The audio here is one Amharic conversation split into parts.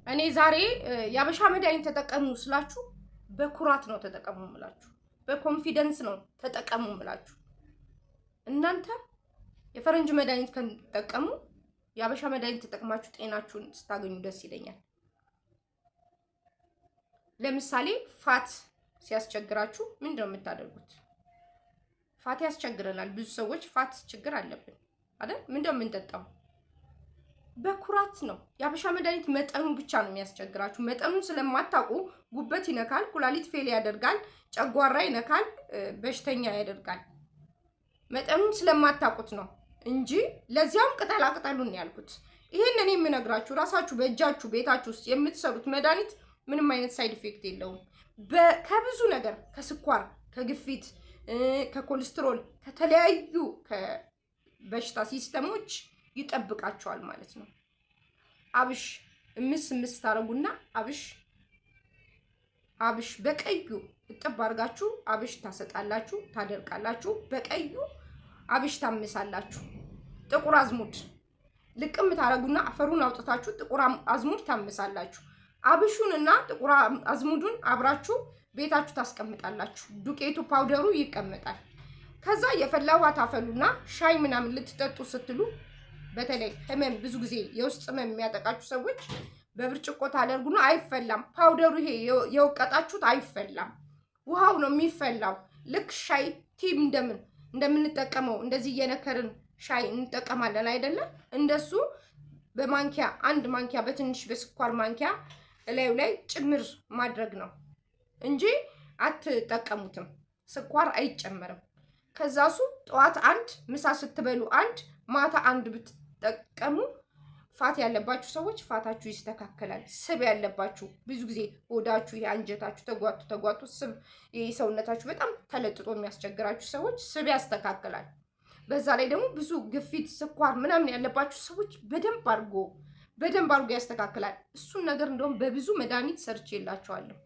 እኔ ዛሬ ያበሻ መድኃኒት ተጠቀሙ ስላችሁ በኩራት ነው ተጠቀሙ ምላችሁ፣ በኮንፊደንስ ነው ተጠቀሙ ምላችሁ። እናንተ የፈረንጅ መድኃኒት ከተጠቀሙ ያበሻ መድኃኒት ተጠቅማችሁ ጤናችሁን ስታገኙ ደስ ይለኛል። ለምሳሌ ፋት ሲያስቸግራችሁ ምንድነው የምታደርጉት? ፋት ያስቸግረናል። ብዙ ሰዎች ፋት ችግር አለብን አይደል? ምንድነው የምንጠጣው? በኩራት ነው። ያበሻ መድኃኒት መጠኑ ብቻ ነው የሚያስቸግራችሁ። መጠኑን ስለማታውቁ ጉበት ይነካል፣ ኩላሊት ፌል ያደርጋል፣ ጨጓራ ይነካል፣ በሽተኛ ያደርጋል። መጠኑን ስለማታውቁት ነው እንጂ ለዚያም ቅጠላ ቅጠሉን ያልኩት። ይሄን እኔ የምነግራችሁ ራሳችሁ በእጃችሁ ቤታችሁ ውስጥ የምትሰሩት መድኃኒት ምንም አይነት ሳይድ ኢፌክት የለውም። ከብዙ ነገር ከስኳር፣ ከግፊት፣ ከኮሌስትሮል፣ ከተለያዩ በሽታ ሲስተሞች ይጠብቃቸዋል ማለት ነው። አብሽ ምስ ታረጉና አብሽ በቀዩ እጥብ አድርጋችሁ አብሽ ታሰጣላችሁ፣ ታደርቃላችሁ። በቀዩ አብሽ ታምሳላችሁ። ጥቁር አዝሙድ ልቅም ታረጉና አፈሩን አውጥታችሁ ጥቁር አዝሙድ ታምሳላችሁ። አብሹንና ጥቁር አዝሙዱን አብራችሁ ቤታችሁ ታስቀምጣላችሁ። ዱቄቱ ፓውደሩ ይቀመጣል። ከዛ የፈላ ውሃ ታፈሉና ሻይ ምናምን ልትጠጡ ስትሉ በተለይ ህመም ብዙ ጊዜ የውስጥ ህመም የሚያጠቃችሁ ሰዎች በብርጭቆ ታደርጉና አይፈላም። ፓውደሩ ይሄ የወቀጣችሁት አይፈላም። ውሃው ነው የሚፈላው። ልክ ሻይ ቲም እንደምንጠቀመው እንደዚህ እየነከርን ሻይ እንጠቀማለን አይደለም? እንደሱ በማንኪያ አንድ ማንኪያ በትንሽ በስኳር ማንኪያ እላዩ ላይ ጭምር ማድረግ ነው እንጂ አትጠቀሙትም። ስኳር አይጨመርም። ከዛሱ ጠዋት አንድ፣ ምሳ ስትበሉ አንድ፣ ማታ አንድ ብትጠቀሙ ፋት ያለባችሁ ሰዎች ፋታችሁ ይስተካከላል። ስብ ያለባችሁ ብዙ ጊዜ ሆዳችሁ የአንጀታችሁ ተጓቱ ስብ ሰውነታችሁ በጣም ተለጥጦ የሚያስቸግራችሁ ሰዎች ስብ ያስተካክላል። በዛ ላይ ደግሞ ብዙ ግፊት፣ ስኳር ምናምን ያለባችሁ ሰዎች በደንብ አድርጎ ያስተካክላል። እሱን ነገር እንደውም በብዙ መድኃኒት ሰርቼላችኋለሁ።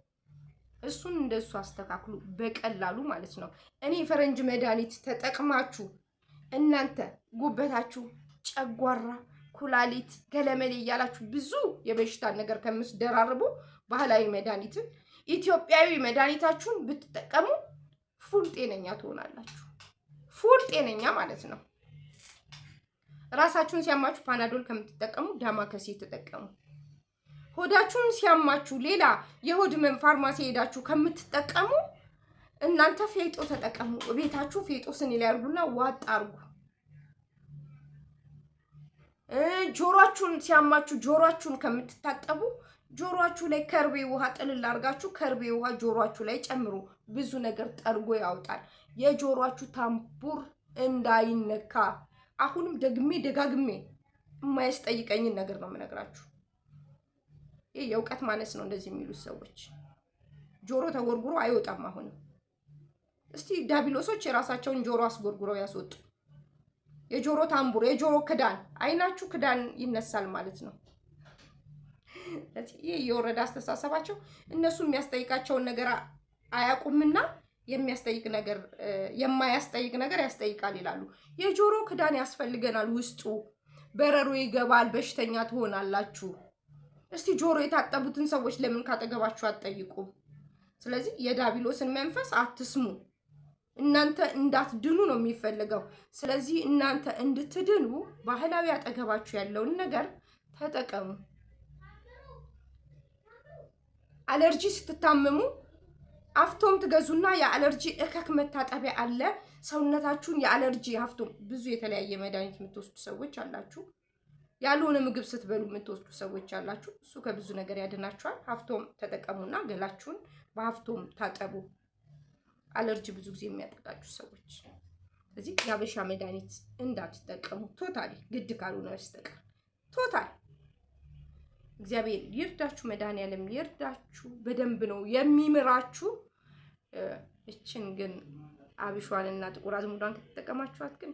እሱን እንደሱ አስተካክሉ በቀላሉ ማለት ነው። እኔ የፈረንጅ መድኃኒት ተጠቅማችሁ እናንተ ጉበታችሁ፣ ጨጓራ፣ ኩላሊት፣ ገለመሌ እያላችሁ ብዙ የበሽታ ነገር ከምትደራርቡ ባህላዊ መድኃኒትን ኢትዮጵያዊ መድኃኒታችሁን ብትጠቀሙ ፉል ጤነኛ ትሆናላችሁ። ፉል ጤነኛ ማለት ነው። ራሳችሁን ሲያማችሁ ፓናዶል ከምትጠቀሙ ዳማከሴ ተጠቀሙ። ሆዳችሁን ሲያማችሁ ሌላ የሆድ ህመም ፋርማሲ ሄዳችሁ ከምትጠቀሙ እናንተ ፌጦ ተጠቀሙ። ቤታችሁ ፌጦ ስኒ ላይ አርጉና ዋጥ አርጉ። ጆሮአችሁን ሲያማችሁ ጆሮአችሁን ከምትታጠቡ ጆሮአችሁ ላይ ከርቤ ውሃ ጥልል አርጋችሁ ከርቤ ውሃ ጆሮአችሁ ላይ ጨምሩ። ብዙ ነገር ጠርጎ ያወጣል። የጆሮአችሁ ታምቡር እንዳይነካ። አሁንም ደጋግሜ የማያስጠይቀኝን ነገር ነው የምነግራችሁ። ይሄ የእውቀት ማነስ ነው እንደዚህ የሚሉት ሰዎች። ጆሮ ተጎርጉሮ አይወጣም። አሁንም እስቲ ዳቢሎሶች የራሳቸውን ጆሮ አስጎርጉረው ያስወጡ። የጆሮ ታምቡር፣ የጆሮ ክዳን፣ አይናችሁ ክዳን ይነሳል ማለት ነው። ይሄ የወረደ አስተሳሰባቸው እነሱ የሚያስጠይቃቸውን ነገር አያውቁምና የማያስጠይቅ ነገር ያስጠይቃል ይላሉ። የጆሮ ክዳን ያስፈልገናል። ውስጡ በረሮ ይገባል፣ በሽተኛ ትሆናላችሁ። እስቲ ጆሮ የታጠቡትን ሰዎች ለምን ካጠገባችሁ አትጠይቁም? ስለዚህ የዳቢሎስን መንፈስ አትስሙ። እናንተ እንዳትድኑ ነው የሚፈልገው። ስለዚህ እናንተ እንድትድኑ ባህላዊ አጠገባችሁ ያለውን ነገር ተጠቀሙ። አለርጂ ስትታመሙ አፍቶም ትገዙና የአለርጂ እከክ መታጠቢያ አለ። ሰውነታችሁን የአለርጂ አፍቶም ብዙ የተለያየ መድኃኒት የምትወስዱ ሰዎች አላችሁ። ያልሆነ ምግብ ስትበሉ የምትወስዱ ሰዎች አላችሁ። እሱ ከብዙ ነገር ያድናችኋል። ሀፍቶም ተጠቀሙና ገላችሁን በሀፍቶም ታጠቡ። አለርጂ ብዙ ጊዜ የሚያጠቃችሁ ሰዎች እዚህ ያበሻ መድኃኒት እንዳትጠቀሙ ቶታሊ፣ ግድ ካልሆነ በስተቀር ቶታል። እግዚአብሔር ይርዳችሁ፣ መድኃኒዓለም ይርዳችሁ። በደንብ ነው የሚምራችሁ። እችን ግን አብሿንና ጥቁር አዝሙዷን ከተጠቀማችኋት ግን